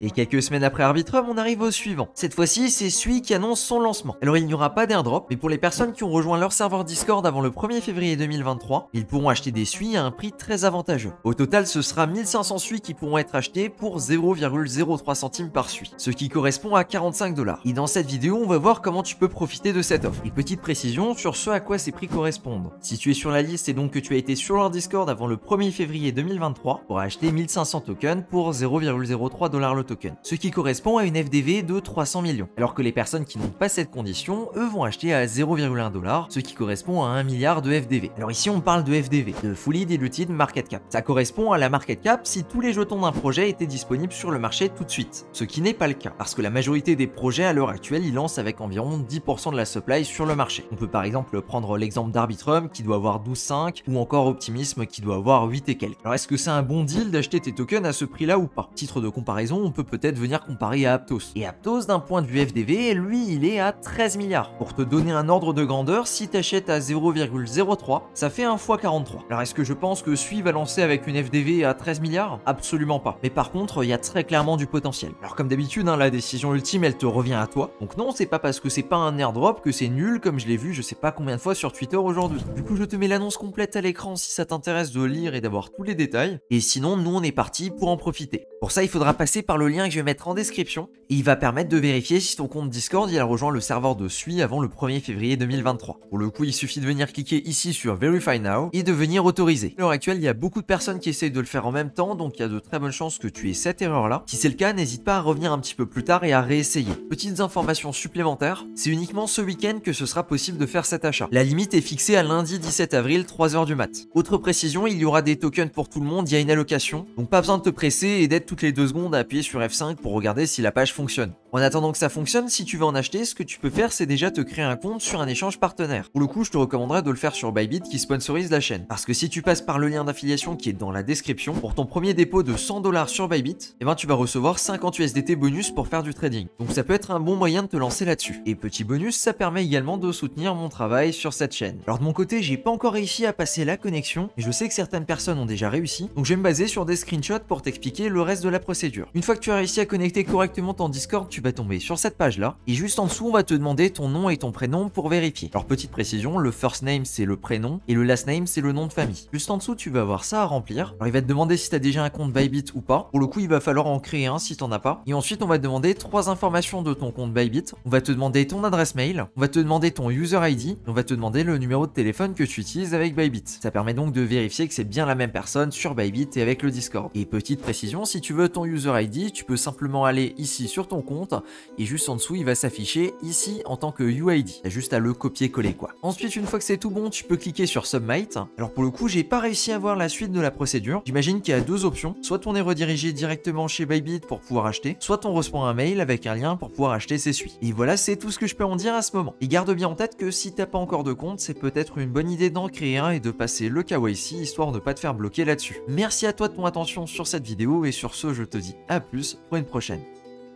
Et quelques semaines après Arbitrum, on arrive au suivant. Cette fois-ci, c'est Sui qui annonce son lancement. Alors il n'y aura pas d'airdrop, mais pour les personnes qui ont rejoint leur serveur Discord avant le 1er février 2023, ils pourront acheter des Sui à un prix très avantageux. Au total, ce sera 1500 Sui qui pourront être achetés pour 0,03 centimes par Sui, ce qui correspond à 45 $. Et dans cette vidéo, on va voir comment tu peux profiter de cette offre. Et petite précision sur ce à quoi ces prix correspondent. Si tu es sur la liste et donc que tu as été sur leur Discord avant le 1er février 2023, tu pourras acheter 1500 tokens pour 0,03 $ le token, ce qui correspond à une FDV de 300 millions. Alors que les personnes qui n'ont pas cette condition, eux vont acheter à 0,1 $, ce qui correspond à 1 milliard de FDV. Alors ici on parle de FDV, de Fully Diluted Market Cap. Ça correspond à la market cap si tous les jetons d'un projet étaient disponibles sur le marché tout de suite, ce qui n'est pas le cas, parce que la majorité des projets à l'heure actuelle, ils lancent avec environ 10% de la supply sur le marché. On peut par exemple prendre l'exemple d'Arbitrum qui doit avoir 12,5 ou encore Optimism qui doit avoir 8 et quelques. Alors est-ce que c'est un bon deal d'acheter tes tokens à ce prix-là ou pas? Titre de comparaison, on peut peut-être venir comparer à Aptos. Et Aptos, d'un point de vue FDV, lui, il est à 13 milliards. Pour te donner un ordre de grandeur, si tu achètes à 0,03, ça fait 1 x 43. Alors est-ce que je pense que Sui va lancer avec une FDV à 13 milliards? Absolument pas. Mais par contre, il y a très clairement du potentiel. Alors comme d'habitude, la décision ultime, elle te revient à toi. Donc non, c'est pas parce que c'est pas un airdrop que c'est nul, comme je l'ai vu je sais pas combien de fois sur Twitter aujourd'hui. Du coup, je te mets l'annonce complète à l'écran si ça t'intéresse de lire et d'avoir tous les détails. Et sinon, nous on est parti pour en profiter. Pour ça, il faudra passer par le lien que je vais mettre en description et il va permettre de vérifier si ton compte Discord il a rejoint le serveur de Sui avant le 1er février 2023. Pour le coup, il suffit de venir cliquer ici sur Verify Now et de venir autoriser. À l'heure actuelle, il y a beaucoup de personnes qui essayent de le faire en même temps, donc il y a de très bonnes chances que tu aies cette erreur-là. Si c'est le cas, n'hésite pas à revenir un petit peu plus tard et à réessayer. Petites informations supplémentaires, c'est uniquement ce week-end que ce sera possible de faire cet achat. La limite est fixée à lundi 17 avril, 3h du mat. Autre précision, il y aura des tokens pour tout le monde, il y a une allocation, donc pas besoin de te presser et d'être toutes les 2 secondes à appuyer sur F5 pour regarder si la page fonctionne. En attendant que ça fonctionne, si tu veux en acheter, ce que tu peux faire, c'est déjà te créer un compte sur un échange partenaire. Pour le coup, je te recommanderais de le faire sur Bybit qui sponsorise la chaîne. Parce que si tu passes par le lien d'affiliation qui est dans la description, pour ton premier dépôt de 100 $ sur Bybit, eh ben tu vas recevoir 50 USDT bonus pour faire du trading. Donc ça peut être un bon moyen de te lancer là-dessus. Et petit bonus, ça permet également de soutenir mon travail sur cette chaîne. Alors de mon côté, j'ai pas encore réussi à passer la connexion, mais je sais que certaines personnes ont déjà réussi, donc je vais me baser sur des screenshots pour t'expliquer le reste de la procédure. Une fois que tu as réussi à connecter correctement ton Discord, tu vas tomber sur cette page là, et juste en dessous, on va te demander ton nom et ton prénom pour vérifier. Alors petite précision, le first name c'est le prénom, et le last name c'est le nom de famille. Juste en dessous, tu vas avoir ça à remplir. Alors il va te demander si tu as déjà un compte Bybit ou pas. Pour le coup, il va falloir en créer un si t'en as pas. Et ensuite, on va te demander 3 informations de ton compte Bybit. On va te demander ton adresse mail, on va te demander ton user ID, et on va te demander le numéro de téléphone que tu utilises avec Bybit. Ça permet donc de vérifier que c'est bien la même personne sur Bybit et avec le Discord. Et petite précision, si tu veux ton user ID, tu peux simplement aller ici sur ton compte et juste en dessous, il va s'afficher ici en tant que UID. T'as juste à le copier-coller quoi. Ensuite, une fois que c'est tout bon, tu peux cliquer sur Submit. Alors pour le coup, j'ai pas réussi à voir la suite de la procédure. J'imagine qu'il y a 2 options. Soit on est redirigé directement chez Bybit pour pouvoir acheter, soit on reçoit un mail avec un lien pour pouvoir acheter ses Sui. Et voilà, c'est tout ce que je peux en dire à ce moment. Et garde bien en tête que si t'as pas encore de compte, c'est peut-être une bonne idée d'en créer un et de passer le KYC histoire de pas te faire bloquer là-dessus. Merci à toi de ton attention sur cette vidéo et sur ce, je te dis à plus pour une prochaine.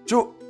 Ciao!